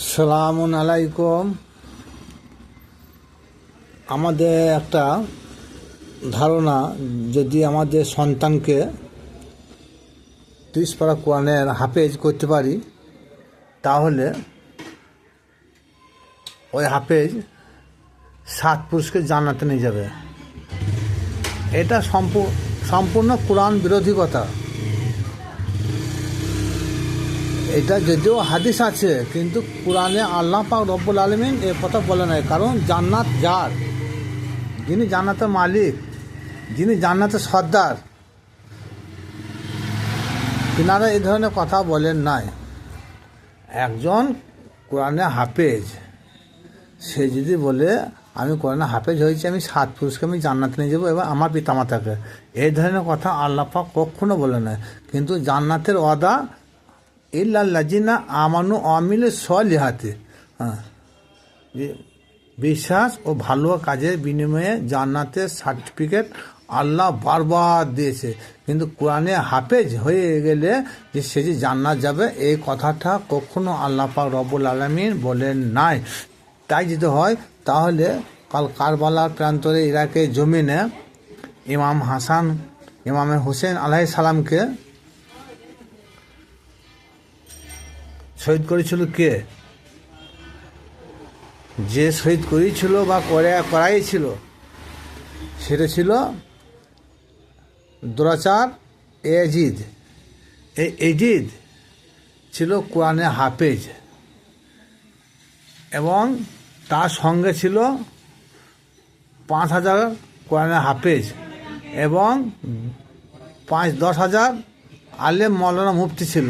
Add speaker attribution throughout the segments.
Speaker 1: সালামুন আলাইকুম। আমাদের একটা ধারণা, যদি আমাদের সন্তানকে 30 পারা কোরআনের হাফেজ করতে পারি, তাহলে ওই হাফেজ 7 পুরুষকে জান্নাতে নিয়ে যাবে। এটা সম্পূর্ণ কোরআন বিরোধী কথা। এটা যদিও হাদিস আছে, কিন্তু কোরআনে আল্লাহ পাক রব্বুল আলামিন এ কথা বলে নাই। কারণ জান্নাত যার, যিনি জান্নাতের মালিক, যিনি জান্নাতের সর্দার, তিনারা এই ধরনের কথা বলেন নাই। একজন কোরআনে হাফেজ, সে যদি বলে আমি কোরআনে হাফেজ হয়েছি, আমি 7 পুরুষকে আমি জান্নাতে নিয়ে যাবো এবং আমার পিতামাতাকে, এই ধরনের কথা আল্লাহ পাক কখনো বলে নাই। কিন্তু জান্নাতের ওয়াদা ইল্লাল্লাযিনা আমানু আমিলুস সলিহাতি, বিশ্বাস ও ভালো কাজের বিনিময়ে জান্নাতের সার্টিফিকেট আল্লাহ বারবার দিয়েছে। কিন্তু কোরআনে হাফেজ হয়ে গেলে যে সে যে জান্নাত যাবে, এই কথাটা কখনো আল্লাহ পাক রব্বুল আলামিন বলেন নাই। তাই যদি হয়, তাহলে কাল কারবালার প্রান্তরে ইরাকের জমিনে ইমাম হুসেন আলাইহিস সালামকে শহীদ করেছিল কে? যে শহীদ করেছিল বা করাইছিল, সেটা ছিল দুরাচার এজিদ। এই এজিদ ছিল কোরআনে হাফেজ, এবং তার সঙ্গে ছিল 5,000 কোরআনে হাফেজ এবং 5-10 হাজার আলেম মৌলানা মুফতি ছিল।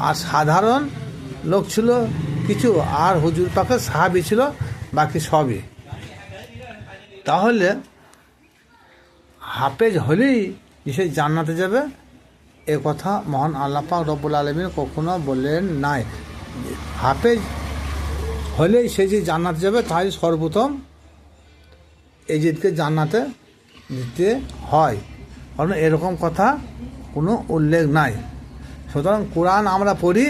Speaker 1: আর সাধারণ লোক ছিল কিছু, আর হুজুর পাকের সাহাবী ছিল বাকি সবই। তাহলে হাফেজ হলেই সে জান্নাতে যাবে, এ কথা মহান আল্লাহ পাক রব্বুল আলামিন কখনো বলেন নাই। হাফেজ হলেই সে যে জান্নাতে যাবে, তাই সর্বপ্রথম এজিদকে জান্নাতে দিতে হয়। কারণ এরকম কথা কোনো উল্লেখ নাই। সুতরাং কোরআন আমরা পড়ি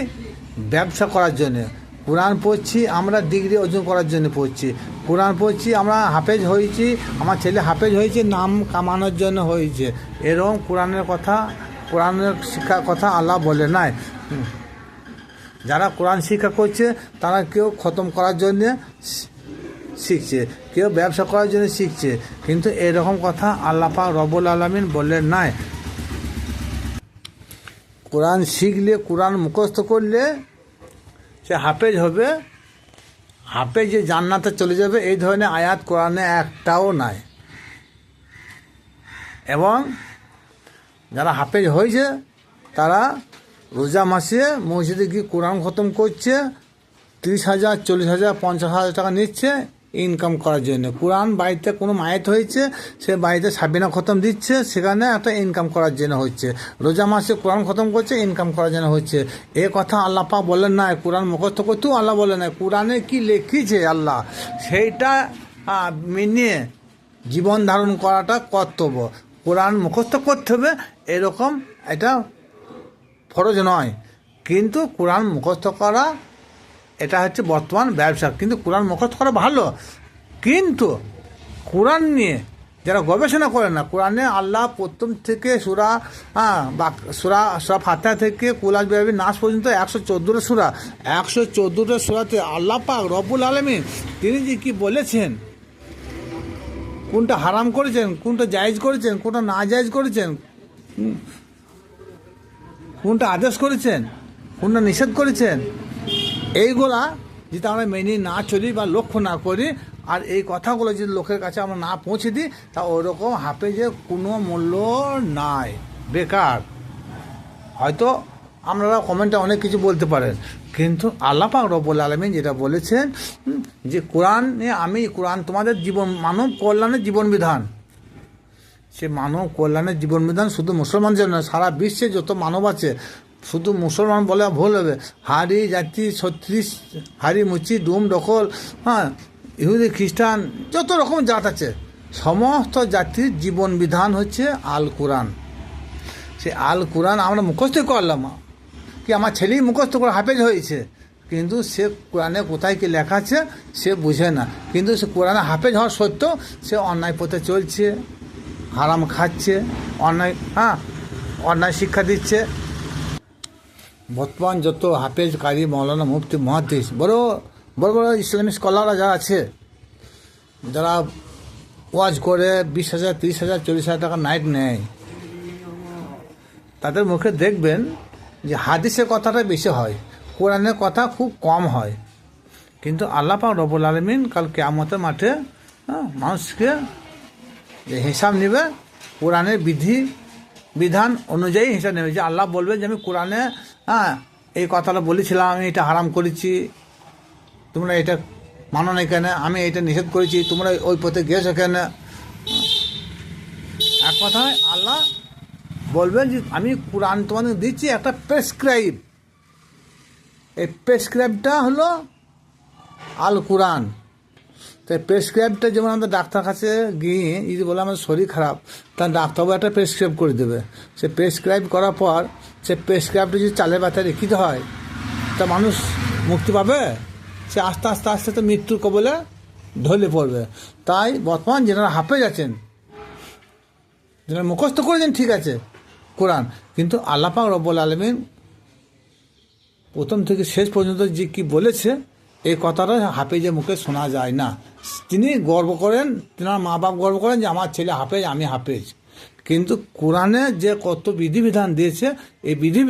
Speaker 1: ব্যবসা করার জন্যে, কোরআন পড়ছি আমরা ডিগ্রি অর্জন করার জন্য পড়ছি, কোরআন পড়ছি আমরা হাফেজ হয়েছি, আমার ছেলে হাফেজ হয়েছে নাম কামানোর জন্য হয়েছে, এরকম কোরআনের শিক্ষার কথা আল্লাহ বলে নাই। যারা কোরআন শিক্ষা করছে, তারা কেউ খতম করার জন্যে শিখছে, কেউ ব্যবসা করার জন্য শিখছে, কিন্তু এরকম কথা আল্লাহ পাক রব্বুল আলামিন বললেন নাই। কোরআন শিখলে, কোরআন মুখস্থ করলে সে হাফেজ হবে, হাফেজ যে জান্নাতে চলে যাবে, এই ধরনের আয়াত কোরআনে একটাও নাই। এবং যারা হাফেজ হয়েছে, তারা রোজা মাসে মসজিদে গিয়ে কোরআন খতম করছে, 30,000, 40,000, 50,000 টাকা নিচ্ছে ইনকাম করার জন্য। কোরআন বাড়িতে কোনো মায়েত হয়েছে, সে বাড়িতে সাবিনা খতম দিচ্ছে, সেখানে একটা ইনকাম করার জন্য হচ্ছে। রোজা মাসে কোরআন খতম করছে, ইনকাম করার জন্য হচ্ছে। এ কথা আল্লাহ পাক বলেন না। কোরআন মুখস্থ করতেও আল্লাহ বলেন না। কোরআনে কি লিখিছে আল্লাহ, সেইটা মেনে জীবন ধারণ করাটা কর্তব্য। কোরআন মুখস্থ করতে হবে এরকম এটা ফরজ নয়, কিন্তু কোরআন মুখস্থ করা এটা হচ্ছে বর্তমান ব্যবসা। কিন্তু কোরআন মুখস্থ করা ভালো, কিন্তু কোরআন নিয়ে যারা গবেষণা করে না, কোরআনে আল্লাহ প্রথম থেকে সূরা ফাতিহা থেকে কুল আজ বিরাবি নাস পর্যন্ত 114টা সূরা, 114টা সূরাতে আল্লাহ পাক রব্বুল আলামিন তিনি যে কি বলেছেন, কোনটা হারাম করেছেন, কোনটা জায়েজ করেছেন, কোনটা না জায়েজ করেছেন, কোনটা আদেশ করেছেন, কোনটা নিষেধ করেছেন, এইগুলা যদি আমরা মেনে না চলি বা লক্ষ্য না করি, আর এই কথাগুলো যদি লোকের কাছে আমরা না পৌঁছে দিই, তা ওরকম হাফেজের কোনো মূল্য নাই, বেকার। হয়তো আপনারা কমেন্টে অনেক কিছু বলতে পারেন, কিন্তু আল্লাহ পাক রব্বুল আলামিন যেটা বলেছেন যে কোরআন তোমাদের মানব কল্যাণের জীবন বিধান। সে মানব কল্যাণের জীবন বিধান শুধু মুসলমানদের জন্য, সারা বিশ্বে যত মানব আছে, শুধু মুসলমান বলে ভুল হবে, হারি জাতি 36 হারি মুচি ডুম ডকল, ইহুদি খ্রিস্টান যত রকম জাত আছে, সমস্ত জাতির জীবন বিধান হচ্ছে আল কোরআন। সে আল কোরআন আমরা মুখস্থ করলাম, কি আমার ছেলেই মুখস্থ করে হাফেজ হয়েছে, কিন্তু সে কোরআনে কোথায় কি লেখা আছে সে বুঝে না, কিন্তু সে কোরআনে হাফেজ হওয়ার সত্ত্বেও সে অন্যায় পথে চলছে, হারাম খাচ্ছে, অন্যায় শিক্ষা দিচ্ছে। বর্তমান যত হাফেজ, কারি, মৌলানা, মুফতি, মুহাদ্দিস, বড় বড় বড় ইসলামিক স্কলাররা যারা আছে, যারা ওয়াজ করে 20,000, 30,000, 40,000 টাকা নাইট নেয়, তাদের মুখে দেখবেন যে হাদিসের কথাটা বেশি হয়, কোরআনের কথা খুব কম হয়। কিন্তু আল্লাহ পাক রব্বুল আলামিন কাল কিয়ামতের মাঠে মানুষকে যে হিসাব নেবে, কোরআনের বিধান অনুযায়ী হিসাব নেবে। যে আল্লাহ বলবে যে আমি কোরআনে এই কথাটা বলেছিলাম, আমি এটা হারাম করেছি, তোমরা এটা মানো না কেন, আমি এটা নিষেধ করেছি, তোমরা ওই পথে গিয়েছো কেন। এক কথায় আল্লাহ বলবেন যে আমি কোরআন তোমাদের দিচ্ছি একটা প্রেসক্রাইব, এই প্রেসক্রাইবটা হলো আল কোরআন। তাই প্রেসক্রাইবটা যেমন আমাদের ডাক্তার কাছে গিয়ে যদি বলে আমার শরীর খারাপ, তার ডাক্তারবাবু একটা প্রেসক্রাইব করে দেবে। সে প্রেসক্রাইব করার পর সে প্রেসক্রাইবটা যদি চালের বাতায় রেখে দিতে হয়, তা মানুষ মুক্তি পাবে? সে আস্তে আস্তে আস্তে আস্তে মৃত্যুর কবলে ঢলে পড়বে। তাই বর্তমান যেনারা হাফেজ আছেন, যেনারা মুখস্থ করেছেন ঠিক আছে কোরআন, কিন্তু আল্লাহ পাক রব্বুল আলামিন প্রথম থেকে শেষ পর্যন্ত যে কি বলেছে এই কথাটা হাফেজের মুখে শোনা যায় না। তিনি গর্ব করেন, তেনার মা বাপ গর্ব করেন যে আমার ছেলে হাফেজ, আমি হাফেজ, কিন্তু কোরআনে যে কত বিধিবিধান দিয়েছে এই বিধি